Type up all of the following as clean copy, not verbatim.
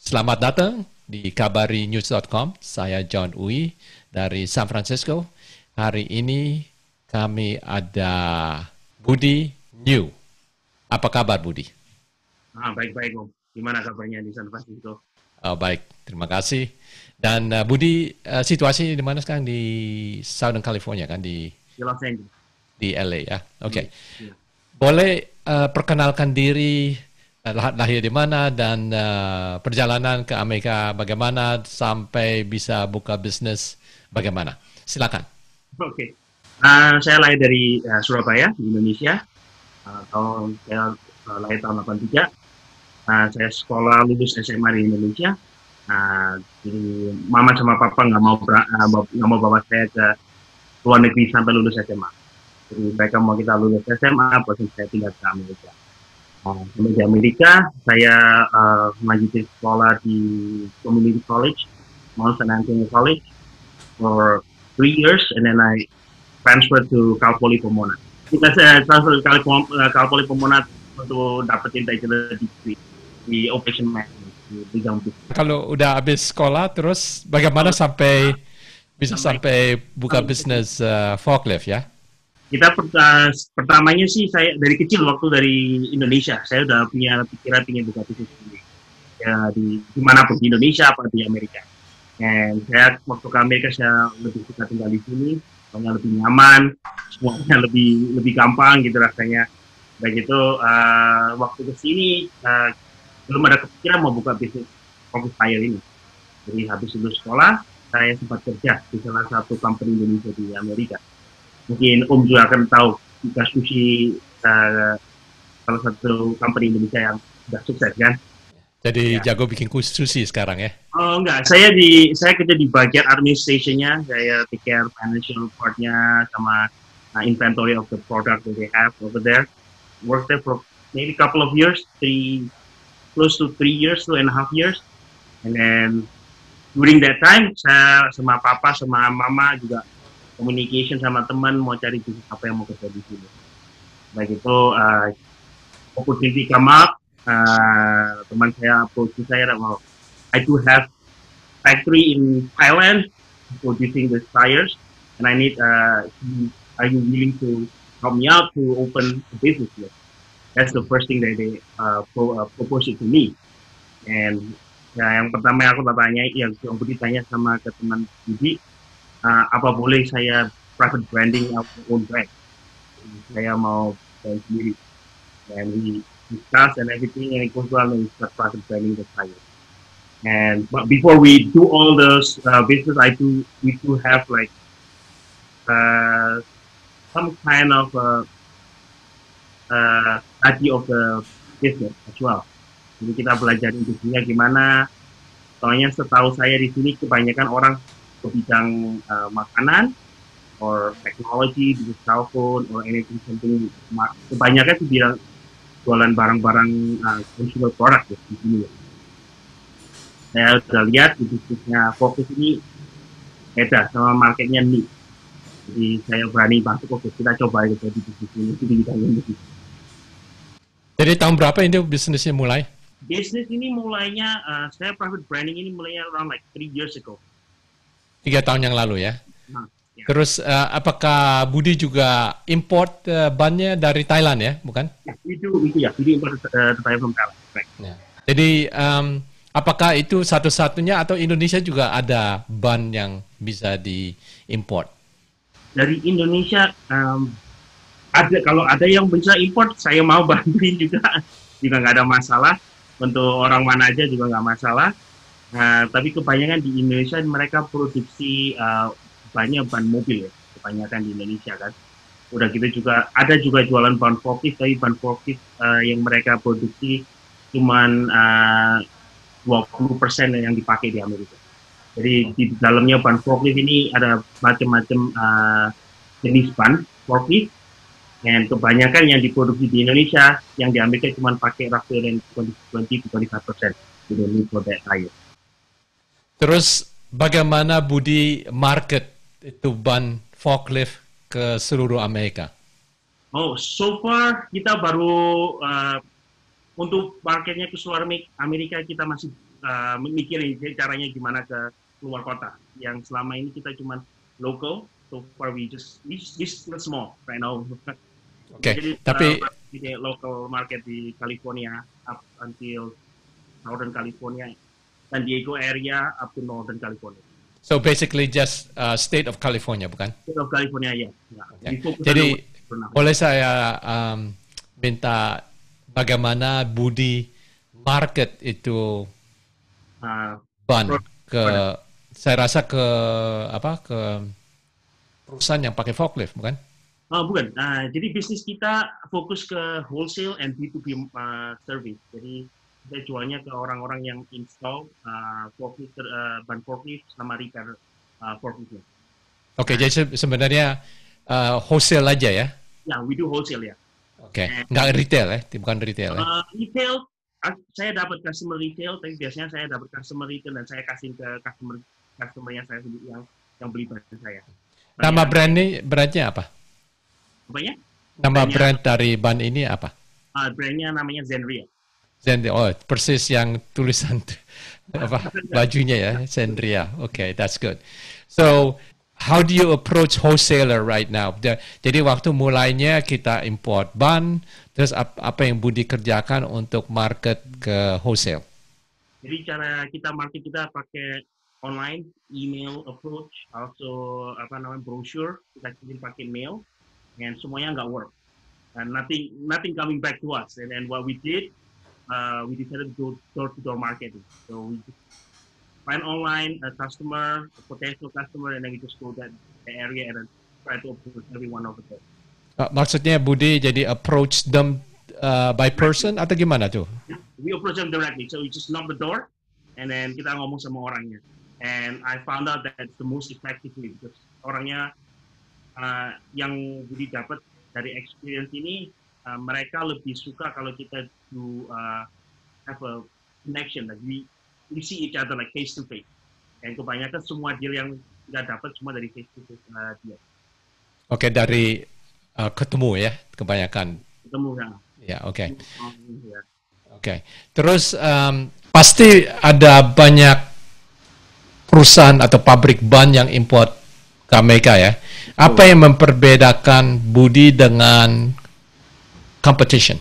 Selamat datang di kabarinews.com. Saya John Uy dari San Francisco. Hari ini kami ada Budi New. Apa kabar, Budi? Baik-baik, Om. Gimana kabarnya di San Francisco? Oh, baik, terima kasih. Dan Budi, situasi di mana sekarang di Southern California kan Di Los Angeles. di LA ya? Oke. Hmm, iya. Boleh perkenalkan diri, lahir di mana dan perjalanan ke Amerika bagaimana sampai bisa buka bisnis bagaimana? Silakan. Oke. Saya lahir dari Surabaya, di Indonesia. Saya lahir tahun 83. Saya sekolah lulus SMA di Indonesia. Jadi mama sama papa nggak mau bawa saya ke luar negeri sampai lulus SMA. Jadi mereka mau kita lulus SMA, proses saya tinggal ke Amerika. Sampai di Amerika, saya melanjutkan sekolah di Community College, Mount San Antonio College, for 3 years, and then I transferred to Cal Poly Pomona. Kita saya transfer ke Cal Poly Pomona untuk dapetin bachelor degree di Operation Management di bidang bisnis. Kalau udah habis sekolah, terus bagaimana sampai bisa sampai buka bisnis forklift ya? Kita pertamanya sih saya dari kecil waktu dari Indonesia saya udah punya pikiran ingin buka bisnis sendiri ya di dimanapun di Indonesia apa di Amerika. Dan saya waktu ke Amerika saya lebih suka tinggal di sini, soalnya lebih nyaman, semuanya lebih lebih gampang gitu rasanya. Baik itu waktu ke sini belum ada kepikiran mau buka bisnis fokus saya ini. Jadi habis lulus sekolah saya sempat kerja di salah satu company Indonesia di Amerika. Mungkin Om juga akan tahu Ika Sushi, salah satu company Indonesia yang sudah sukses kan. Jadi Ya. jago bikin sushi sekarang ya? Oh enggak, saya kerja di bagian administration-nya, saya take care financial part-nya sama inventory of the product that they have over there. Worked there for maybe a couple of years, close to 3 years, 2.5 years. And then during that time, saya sama papa, sama mama juga communication sama teman mau cari bisnis apa yang mau kerja di sini. Baik itu opportunity come up, teman saya approach saya, well, I do have factory in Thailand producing the tires, and I need, are you willing to help me out to open a business here? That's the first thing that they propose it to me. And ya, yang pertama yang aku tanya, yang Budi tanya sama ke teman Budi, apa boleh saya private branding our own brand? Saya mau brand sendiri. And we discuss and everything, and it goes well, and we start private branding the tires. And but before we do all those business, we do have like some kind of idea of the business as well. Jadi kita belajar industrinya gimana. Soalnya setahu saya di sini kebanyakan orang ke bidang makanan or technology, di cell phone or anything something. Kebanyakan di bidang jualan barang-barang consumer product ya, di sini. Saya sudah lihat di bisnisnya Fokus ini beda sama marketnya nih. Jadi saya berani masuk, oke kita coba gitu di bisnis ini, di bidang ini. Jadi tahun berapa itu bisnisnya mulai? Bisnis ini mulainya, saya private branding ini mulainya around like 3 years ago. 3 tahun yang lalu ya? Nah, ya. Terus apakah Budi juga import bannya dari Thailand ya, bukan? Ya, itu ya, itu import from Thailand. Right. Ya. Jadi apakah itu satu-satunya atau Indonesia juga ada ban yang bisa diimport? Dari Indonesia ada, kalau ada yang bisa import, saya mau bantuin juga nggak ada masalah. Untuk orang mana aja juga nggak masalah. Tapi kebanyakan di Indonesia mereka produksi banyak ban mobil ya, kebanyakan di Indonesia kan. Udah gitu juga ada juga jualan ban forklift, tapi ban forklift yang mereka produksi cuman 20% yang dipakai di Amerika. Jadi di dalamnya ban forklift ini ada macam-macam jenis ban forklift. Dan kebanyakan yang diproduksi di Indonesia, yang di Amerika cuma pakai roughly dan 20-25%. You don't need for that tire. Terus bagaimana Budi market itu ban forklift ke seluruh Amerika? Oh, so far kita baru untuk marketnya ke seluruh Amerika kita masih memikirin caranya gimana ke luar kota. Yang selama ini kita cuma local, so far we still small right now. Oke, Jadi tapi di local market di California up until Northern California, San Diego area up to Northern California. so basically just state of California, bukan? State of California ya. Okay. We focus Jadi on boleh saya minta bagaimana Budi market itu ban ke, saya rasa ke apa, ke perusahaan yang pakai forklift, bukan? bukan. Jadi bisnis kita fokus ke wholesale and B2B service. Jadi kita jualnya ke orang-orang yang install forklift, ban forklift sama repair forklift. Oke, jadi sebenarnya wholesale aja ya? Ya, we do wholesale ya. Oke, nggak retail ya? Bukan retail ya? Retail, saya dapat customer retail, tapi biasanya saya dapat customer retail dan saya kasih ke customer yang saya sendiri yang beli ban saya. Nama brandnya apa? Apanya? Nama brand dari ban ini apa? Brandnya namanya Zenria. Zenria, oh persis yang tulisan apa bajunya ya, Zenria. Okay, that's good. So, how do you approach wholesaler right now? Jadi waktu mulainya kita import ban, terus apa yang Budi kerjakan untuk market ke wholesale? Jadi cara kita market kita pakai online, email approach, also brochure kita kirim pakai mail, and semuanya nggak work, and nothing coming back to us. And then what we did, we decided to go door-to-door marketing. So we just find online a customer, a potential customer, and then we just go that area and then try to approach everyone over there. Maksudnya Budi jadi approach them by person atau gimana tuh? We approach them directly, so we just knock the door, and then kita ngomong sama orangnya. And I found out that it's the most effective way because orangnya yang Budi dapat dari experience ini, mereka lebih suka kalau kita do have a connection, like we see each other like face to face. Dan kebanyakan semua deal yang kita dapat cuma dari face to face dia. Oke, dari ketemu ya kebanyakan. Ketemu ya. Ya, oke. Oke. Terus pasti ada banyak perusahaan atau pabrik ban yang import ke Amerika ya. Apa yang memperbedakan Budi dengan competition?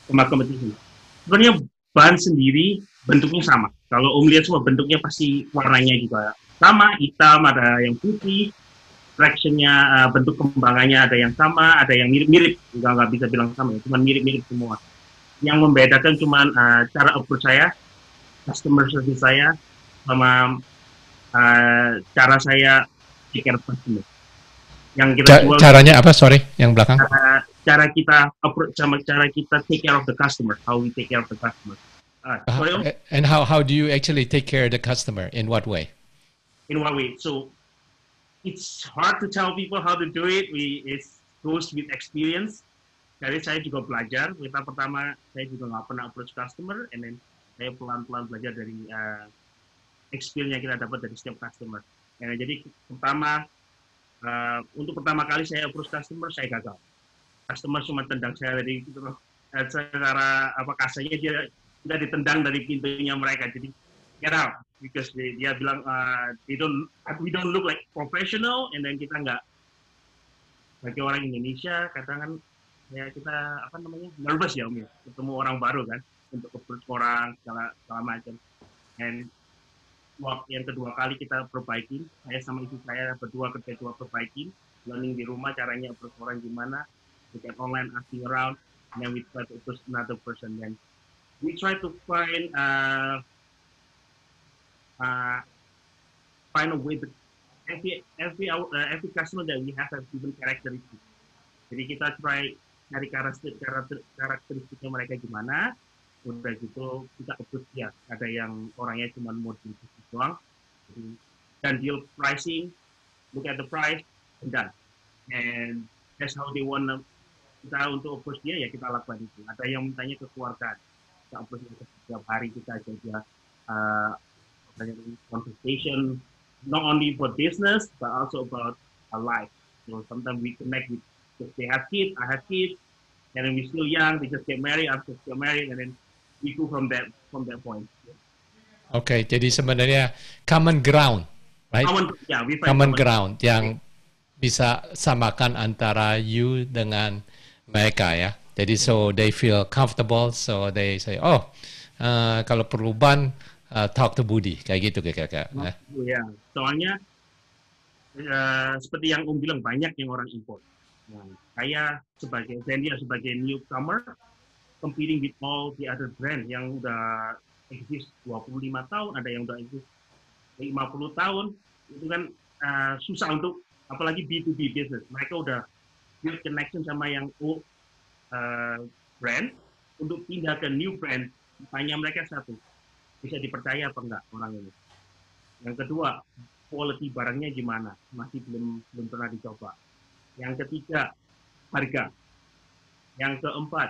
Sama competition. Sebenarnya ban sendiri bentuknya sama. Kalau Om lihat semua bentuknya pasti warnanya juga sama, hitam, ada yang putih, tractionnya, bentuk kembangannya ada yang sama, ada yang mirip-mirip. Nggak bisa bilang sama ya, cuma mirip-mirip semua. Yang membedakan cuma cara approach saya, customer service saya, sama cara saya take care of customer. Yang kita jual, caranya apa? Sorry, yang belakang. Cara kita approach sama cara kita take care of the customer, how we take care of the customer. And how do you actually take care of the customer? In what way? In what way? So it's hard to tell people how to do it. It goes with experience. Jadi saya juga belajar. Kita pertama saya juga nggak pernah approach customer, and then saya pelan-pelan belajar dari experience yang kita dapat dari setiap customer. Jadi pertama, untuk pertama kali saya approach customer, saya gagal. Customer cuma tendang saya dari gitu loh. Secara kasarnya dia ditendang dari pintunya mereka. Jadi get out, because dia bilang we don't look like professional, and then kita nggak, bagi orang Indonesia katakan ya kita nervous ya Om ya, ketemu orang baru kan, untuk approach orang segala macam. And yang kedua kali kita perbaikin, saya sama istri saya berdua perbaikin, learning di rumah caranya approach orang gimana, we can online asking around, and then we try to approach another person. Then we try to find a way. Every customer that we have different characteristics. Jadi kita try cari karakteristiknya mereka gimana. Udah gitu kita approach dia. Ada yang orangnya cuma mau di bisnis doang, dan deal pricing, look at the price, and done. And that's how they want kita untuk approach dia, ya kita lakukan itu. Ada yang mintanya kekeluargaan, kita approach dia setiap hari, kita jaga conversation, not only for business but also about our life. So sometimes we connect with, if they have kids, I have kids, and then we're still young, they just get married, I just get married, and then we go from that point. Oke, jadi sebenarnya common ground, right? We find Common common. ground yang bisa samakan antara you dengan mereka ya. Jadi so they feel comfortable, so they say, oh, kalau perlu ban, talk to Budi, kayak gitu kira-kira. Ya. Ya, soalnya seperti yang Om bilang banyak yang orang import. Nah, saya sebagai Zendia sebagai newcomer competing with all the other brand yang udah exist 25 tahun, ada yang udah exist 50 tahun, itu kan susah untuk apalagi B2B business. Mereka udah build connection sama yang old brand untuk pindah ke new brand. Tanya mereka satu, bisa dipercaya apa enggak orang ini. Yang kedua, quality barangnya gimana? Masih belum pernah dicoba. Yang ketiga, harga. Yang keempat,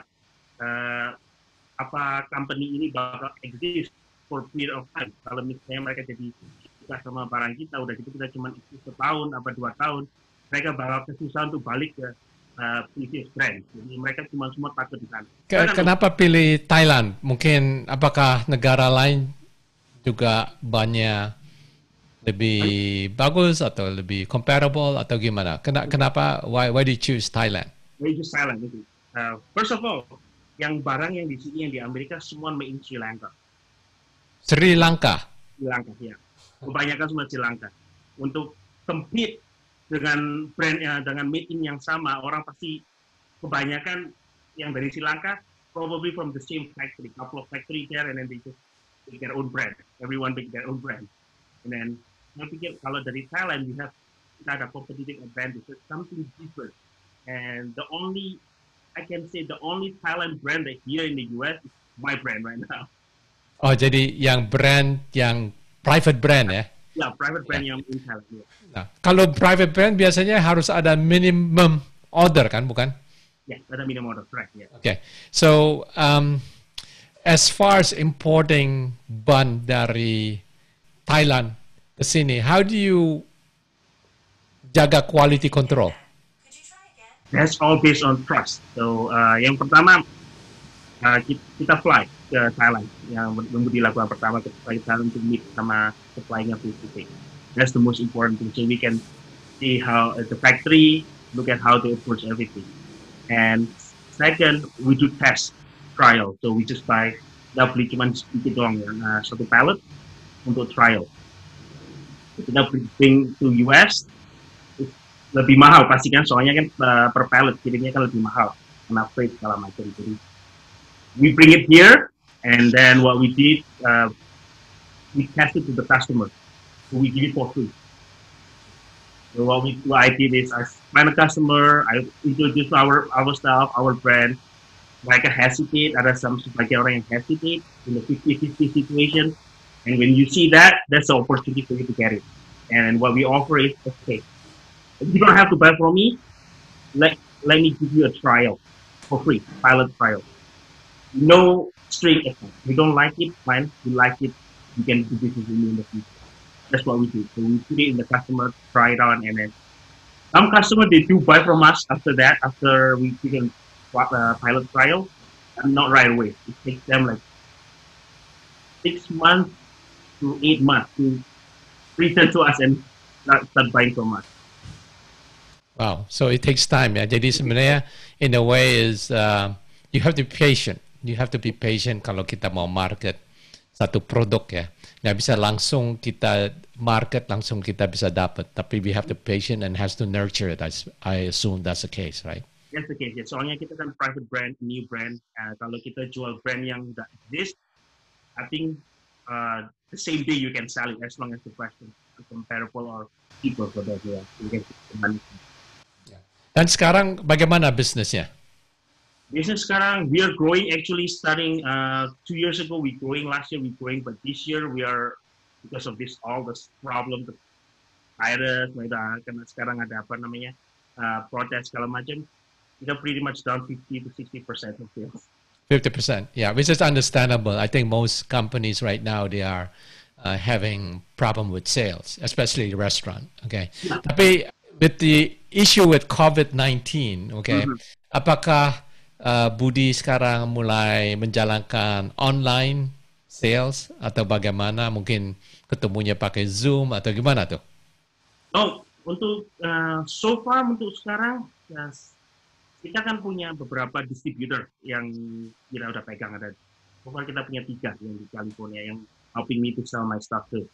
apa company ini bakal exist for period of time. Kalau misalnya mereka jadi suka sama barang kita, udah gitu kita cuma exist setahun apa 2 tahun, mereka bakal kesusahan untuk balik ke previous brand. Jadi mereka cuma semua takut di sana. Kenapa pilih Thailand? Mungkin apakah negara lain juga banyak lebih bagus atau lebih comparable atau gimana? Kenapa? Why do you choose Thailand? Why choose Thailand? First of all, yang barang yang di sini yang di Amerika semua made in Sri Lanka. Sri Lanka. Sri Lanka ya. Kebanyakan semua Sri Lanka. Untuk compete dengan brand dengan made in yang sama, orang pasti kebanyakan yang dari Sri Lanka probably from the same factory, couple of factory there, and then they just make their own brand. Everyone make their own brand. And then saya pikir kalau dari Thailand kita ada competitive advantage, something different. And I can say the only Thailand brand that here in the US is my brand right now. Oh, jadi yang brand yang private brand ya? Ya, private brand yang in Thailand. Ya. Nah, kalau private brand biasanya harus ada minimum order kan, bukan? Ya, ada minimum order, correct. Yeah. Okay, so as far as importing ban dari Thailand ke sini, how do you jaga quality control? That's all based on trust. So yang pertama kita fly ke Thailand. Yang dilakukan pertama kita fly ke Thailand untuk meet sama supply-nya face to face. That's the most important thing. So we can see how the factory, look at how they approach everything. And second, we do test trial. So we just buy kita beli cuma sedikit doang ya, satu pallet untuk trial. Kita bring to US lebih mahal pasti kan, soalnya kan per pallet kirimnya kan lebih mahal karena freight segala macam. Jadi we bring it here and then what we did we test it to the customer, so we give it for free. So what I did is I find a customer, I introduce our stuff, our brand. Mereka hesitate, ada sebagian orang yang hesitate in the 50-50 situation, and when you see that, that's the opportunity for you to get it. And what we offer is, okay, you don't have to buy from me. Let me give you a trial for free, pilot trial. No string attached. We don't like it, fine. We like it, you can do business with me in the future. That's what we do. So we put it in the customer, try it on, and then some customers they do buy from us after that. After we give pilot trial, and not right away. It takes them like 6 months to 8 months to return to us and start buying from us. Wow, so it takes time ya. Jadi sebenarnya in a way is you have to be patient. You have to be patient kalau kita mau market satu produk ya. Nggak bisa langsung kita market, langsung kita bisa dapat. Tapi we have to be patient and has to nurture it. I assume that's the case, right? That's the case. Ya. Soalnya kita kan private brand, new brand. Kalau kita jual brand yang udah exist, I think the same day you can sell it as long as the price is comparable or cheaper for that. Yeah. You can money. Dan sekarang bagaimana bisnisnya? Business sekarang, we are growing actually starting 2 years ago, we growing, last year we growing, but this year we are, because of all this problem, the virus, karena sekarang ada apa namanya, protes segala macam, kita pretty much down 50 to 60% of sales. 50%, yeah, which is understandable. I think most companies right now, they are having problem with sales, especially restaurant, okay? Yeah. Tapi with the issue with COVID-19, okay, apakah Budi sekarang mulai menjalankan online sales atau bagaimana? Mungkin ketemunya pakai Zoom atau gimana tuh? Oh, untuk so far untuk sekarang ya, kita kan punya beberapa distributor yang kita udah pegang ada. So far kita punya 3 yang di California yang helping me to sell my stuff too,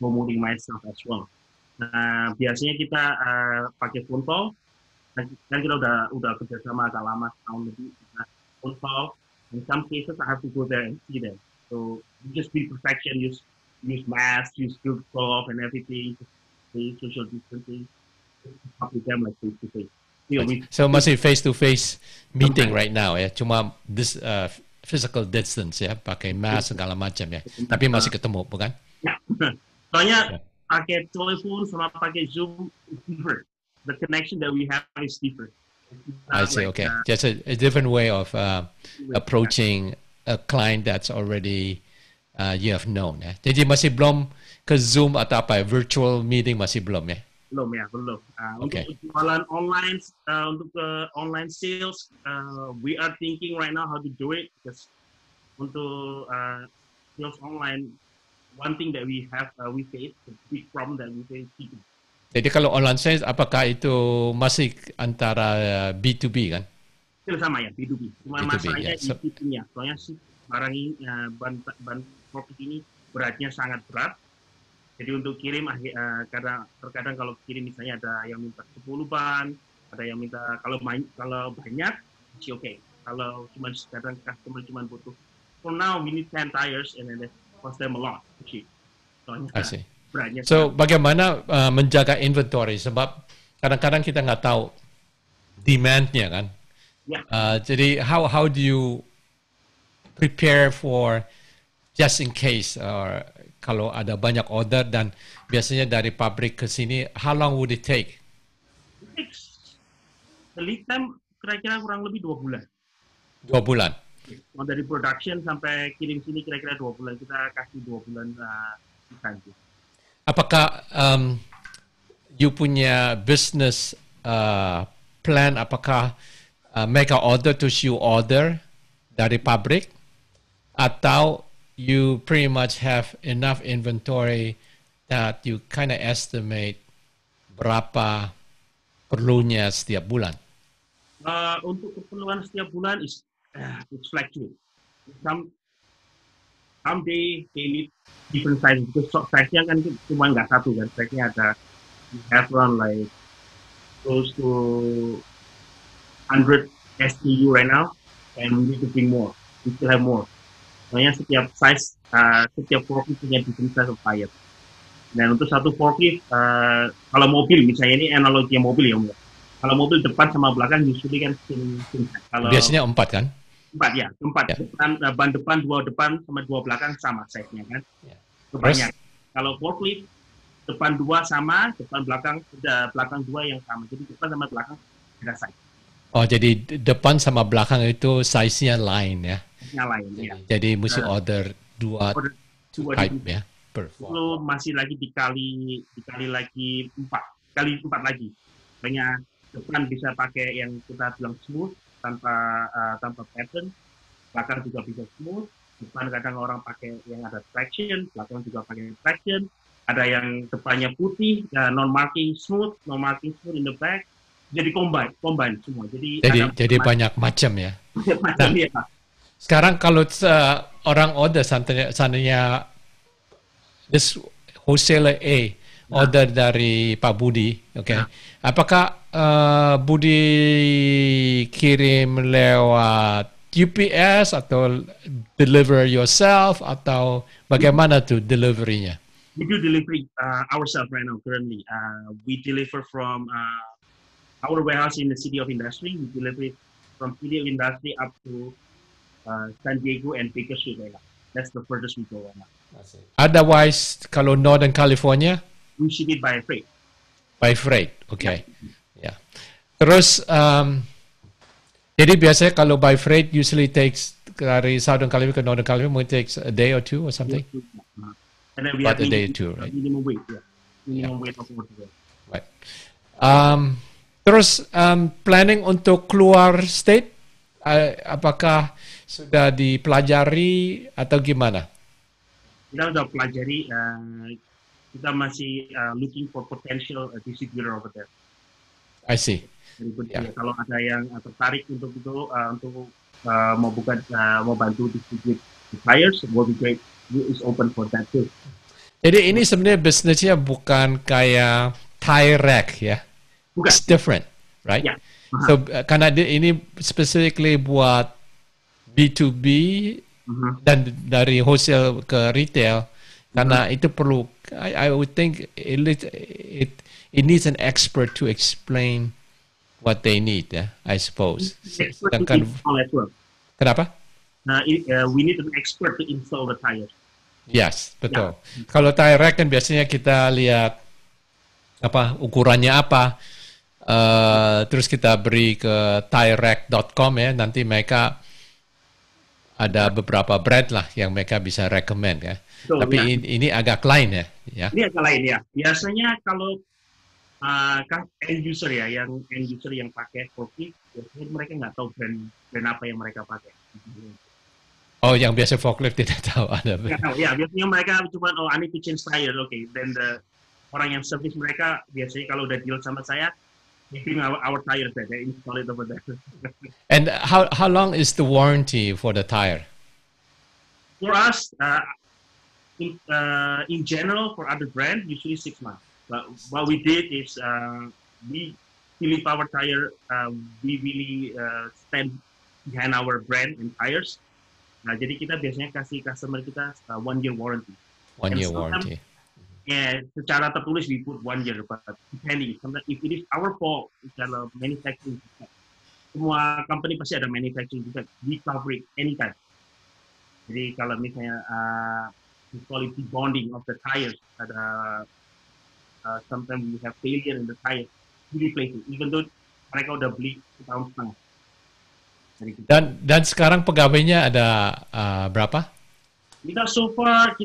promoting my stuff as well. Nah, biasanya kita pakai phone call. Kan kita udah kerjasama agak lama setahun lebih. Kita phone call. In some cases I have to go there and see them. So just be perfection, use mask, use good glove and everything, social distancing, talk with them like face to face. So masih face to face meeting right now ya, cuma this physical distance ya, pakai mask segala macam ya. Tapi masih ketemu, bukan? Ya. Soalnya pakai telepon sama pakai Zoom is different. The connection that we have is different. I see. Okay, just a different way of approaching a client that's already you have known. Ya. Jadi masih belum ke Zoom atau apa, virtual meeting masih belum ya? Belum ya, belum. Okay. Untuk jualan online, untuk online sales, we are thinking right now how to do it because untuk sales online, one thing that we face, the big problem that we face is jadi kalau online sales, apakah itu masih antara B2B kan? Itu sama ya, B2B. Cuma B2B, masalahnya ya. di shippingnya. Soalnya barang ini, ban properti ini beratnya sangat berat. Jadi untuk kirim, terkadang kalau kirim misalnya ada yang minta 10 ban, ada yang minta kalau banyak, masih oke. Kalau cuma kadang customer cuma butuh, for now we need 10 tires and then cost them a lot. Soalnya I see. beratnya. So bagaimana menjaga inventory? Sebab kadang-kadang kita nggak tahu demand-nya kan. Yeah. Jadi how do you prepare for just in case or kalau ada banyak order dan biasanya dari pabrik ke sini, how long would it take? The lead time kira-kira kurang lebih 2 bulan. 2 bulan. Dari production sampai kirim sini kira-kira 2 bulan. Kita kasih 2 bulan time. Apakah you punya business plan? Apakah make a order to you order dari pabrik atau you pretty much have enough inventory that you kind of estimate berapa perlunya setiap bulan? Untuk keperluan setiap bulan it's fluctuate. Some day they need different size because size-nya kan cuma nggak satu kan, size-nya ada we have around like close to 100 SKU right now and we need to bring more. We still have more. Soalnya setiap size, setiap forklift punya different size of tire. Dan untuk satu forklift, kalau mobil, misalnya ini analogi mobil ya, kalau mobil depan sama belakang usually kan kalau biasanya 4 kan? 4 ya, 4. Ya. Ban depan, 2 depan sama 2 belakang sama size-nya kan. Ya. Banyak. Kalau forklift, depan 2 sama, depan belakang 2 yang sama. Jadi depan sama belakang beda size. Oh, jadi depan sama belakang itu size-nya lain ya? Lain, ya. Jadi mesti order 2 type ya? Itu masih lagi dikali lagi 4 lagi. Banyak depan bisa pakai yang kita bilang smooth tanpa pattern, belakang juga bisa smooth. Depan kadang orang pakai yang ada traction, belakang juga pakai traction. Ada yang depannya putih, non marking smooth in the back. Jadi combine semua. Jadi banyak macam ya. Macam ya. Sekarang kalau orang order seandainya this wholesaler A order dari Pak Budi, okay. Apakah Budi kirim lewat UPS atau deliver yourself atau bagaimana tuh deliverynya? We do delivery ourselves right now currently. We deliver from our warehouse in the City of Industry. We deliver it from City of Industry up to San Diego and Bakersfield right now. That's the furthest we go right now. Otherwise, kalau Northern California, we ship it by freight. By freight, okay. Yeah. Terus, jadi biasanya kalau by freight usually takes dari Southern California ke Northern California, it takes a day or two or something. And then we About have a day or two, right? Minimum weight, yeah. Minimum weight of order. Right. Terus planning untuk keluar state, apakah sudah dipelajari atau gimana? kita udah pelajari, kita masih looking for potential distributor over there. I see. Ya, kalau ada yang tertarik untuk itu, untuk mau bantu distribute tires, will be great. Is open for that too. Jadi ini sebenarnya bisnisnya bukan kayak tire rack ya. Bukan. It's different, right? Ya. So karena ini specifically buat B2B dan dari wholesale ke retail, karena itu perlu, I would think it needs an expert to explain what they need, ya, I suppose. Sedangkan kenapa? We need an expert to install the tires. Yes, betul. Kalau tire rack kan biasanya kita lihat apa ukurannya apa, terus kita beri ke tirerack.com ya, nanti mereka ada beberapa brand lah yang mereka bisa recommend ya. So, tapi ini agak lain ya. Ini agak lain ya. Biasanya kalau end user ya, yang end user yang pakai forklift, biasanya mereka nggak tahu brand apa yang mereka pakai. Oh, yang biasa forklift tidak tahu ada. Ya, biasanya mereka cuma I need to change tire, okay. Then orang yang service mereka biasanya kalau udah deal sama saya, giving our tire there, they install it over there. And how long is the warranty for the tire? For us, in general, for other brand, usually 6 months. But what we did is we Philip Power Tire, we really stand behind our brand and tires. Nah, jadi kita biasanya kasih customer kita 1 year warranty. 1 year warranty. Yeah, secara tertulis we put 1 year, but depending. Sometimes if it is our fault, kalau manufacturing defect, semua company pasti ada manufacturing defect, we cover it anytime. Jadi kalau misalnya quality bonding of the tires, ada sometimes we have failure in the tires, we replace it, even though mereka udah beli setahun setengah. Dan sekarang pegawainya ada berapa? Kita so far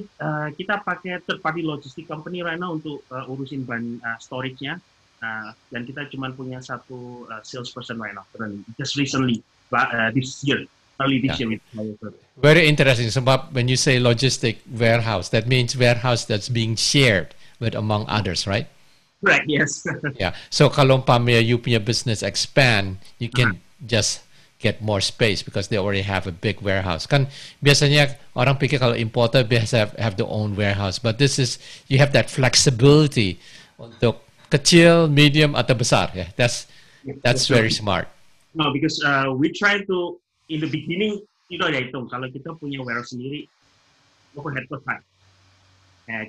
kita pakai third party logistic company right now untuk urusin ban storage-nya, dan kita cuma punya satu salesperson right now. Just recently, this year, early this year. Very interesting. Sebab when you say logistic warehouse, that means warehouse that's being shared with among others, right? Correct. Yes. Yeah. So kalau umpamanya you punya business expand, you can just get more space because they already have a big warehouse. Kan biasanya orang pikir kalau importer biasa have their own warehouse, but this is you have that flexibility untuk kecil, medium atau besar. Yeah, that's very smart. No, because we try to in the beginning, ya itu kalau kita punya warehouse sendiri, overhead cost high.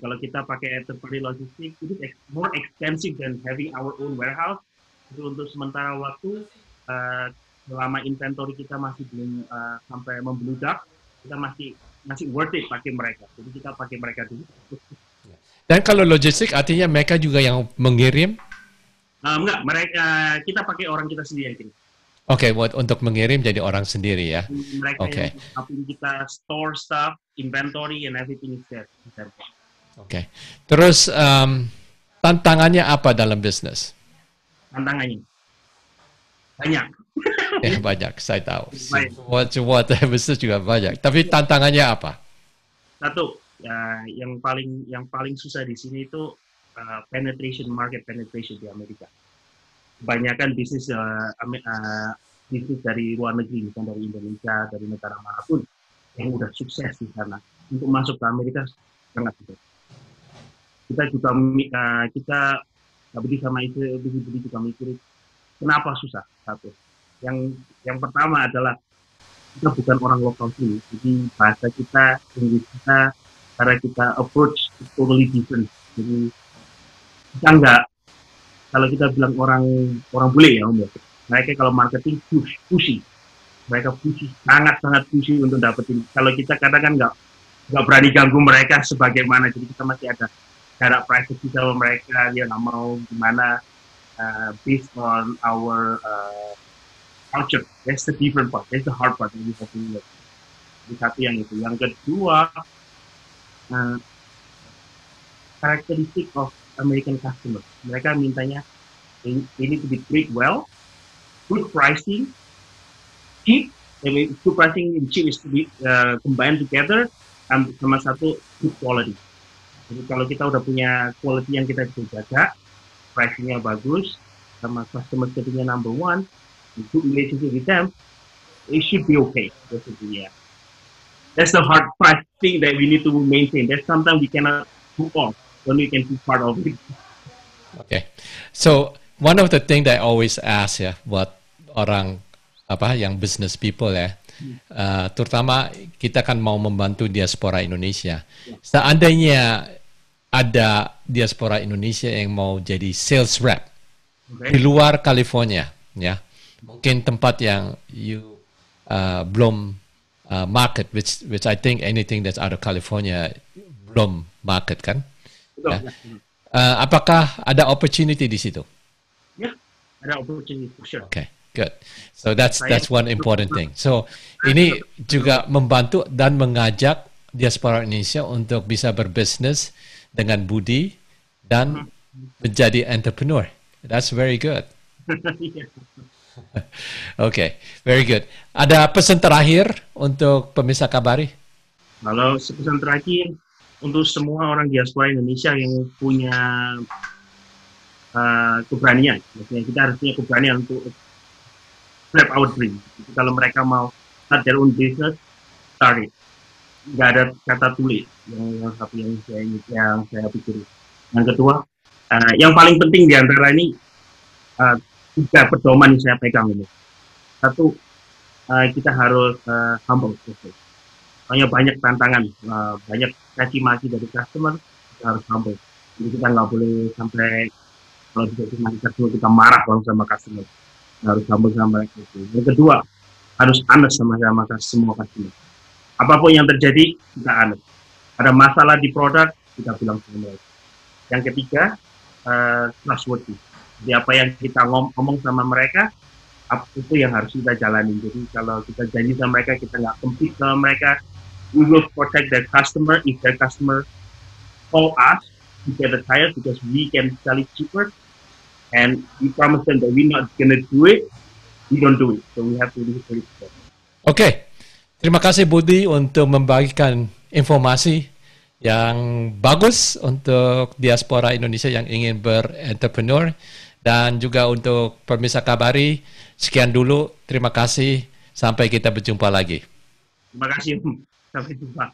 Kalau kita pakai third party logistik, itu more expensive than having our own warehouse. Itu untuk sementara waktu. Selama inventory kita masih belum sampai membludak, kita masih worth it pakai mereka. Jadi kita pakai mereka dulu. Dan kalau logistik artinya mereka juga yang mengirim? Enggak, kita pakai orang kita sendiri. Oke, untuk mengirim jadi orang sendiri ya. Mereka yang helping kita store stuff, inventory and everything is there. Oke. Terus tantangannya apa dalam bisnis? Tantangannya banyak. Ya banyak, saya tahu. Semua bisnis juga banyak. Tapi tantangannya apa? Satu, yang paling susah di sini itu market penetration di Amerika. Kebanyakan bisnis dari luar negeri, misalnya dari Indonesia, dari negara manapun yang udah sukses di sana, untuk masuk ke Amerika sangat susah. Kita juga kita sama itu juga mikir kenapa susah. Satu, yang pertama adalah kita bukan orang lokal sini, jadi bahasa kita, Inggris kita, cara kita approach is totally different. Jadi kita nggak, kalau kita bilang orang bule ya mereka kalau marketing pushy, mereka pushy, sangat pushy untuk dapetin. Kalau kita kadang kan nggak berani ganggu mereka sebagaimana, jadi kita masih ada jarak privacy sama mereka, dia nggak mau gimana, based on our culture. That's the different part. That's the hard part. Jadi satu yang itu. Yang kedua, karakteristik of American customer. Mereka mintanya they need to be treated well, good pricing, cheap. Good pricing and cheap is to be combined together. sama satu good quality. Jadi kalau kita udah punya quality yang kita bisa jaga, pricingnya bagus, sama customer service-nya number one, good relationship with them, it should be okay. Basically, yeah. That's the hard part thing that we need to maintain. That sometimes we cannot do all, only we can be part of it. Okay. So one of the thing that I always ask ya buat orang apa yang business people ya, terutama kita kan mau membantu diaspora Indonesia. Seandainya ada diaspora Indonesia yang mau jadi sales rep di luar California, ya, mungkin tempat yang you belum market, which I think anything that's out of California belum market kan? Ya. Apakah ada opportunity di situ? Ya, ada opportunity for sure. Okay, good. So that's one important thing. So ini juga membantu dan mengajak diaspora Indonesia untuk bisa berbisnis dengan budi dan menjadi entrepreneur. That's very good. Okay, very good. Ada pesan terakhir untuk pemirsa Kabari? Kalau pesan terakhir untuk semua orang diaspora Indonesia yang punya keberanian, maksudnya kita harus punya keberanian untuk grab our dream. Jadi, kalau mereka mau start their own business, start it. Nggak ada kata tulis yang satu yang saya pikir. Yang kedua, yang paling penting di antara ini tiga pedoman yang saya pegang ini. Satu, kita harus humble. Soalnya banyak tantangan, banyak caci maki dari customer, kita harus humble. Jadi kita nggak boleh sampai kalau bisa kita marah langsung sama customer. Kita harus humble sama mereka. Yang kedua, harus honest sama semua customer. Apapun yang terjadi, kita honest. Ada masalah di produk, kita bilang sama mereka. Yang ketiga, trustworthy. Jadi apa yang kita ngomong sama mereka, itu yang harus kita jalani. Jadi kalau kita janji sama mereka, kita nggak compete sama mereka, we will protect their customer. If their customer call us to get the tires because we can sell it cheaper, and we promise them that we're not gonna do it, we don't do it. So we have to do it. Okay. Terima kasih Budi untuk membagikan informasi yang bagus untuk diaspora Indonesia yang ingin berentrepreneur dan juga untuk pemirsa Kabari. Sekian dulu, terima kasih. Sampai kita berjumpa lagi. Terima kasih. Sampai jumpa.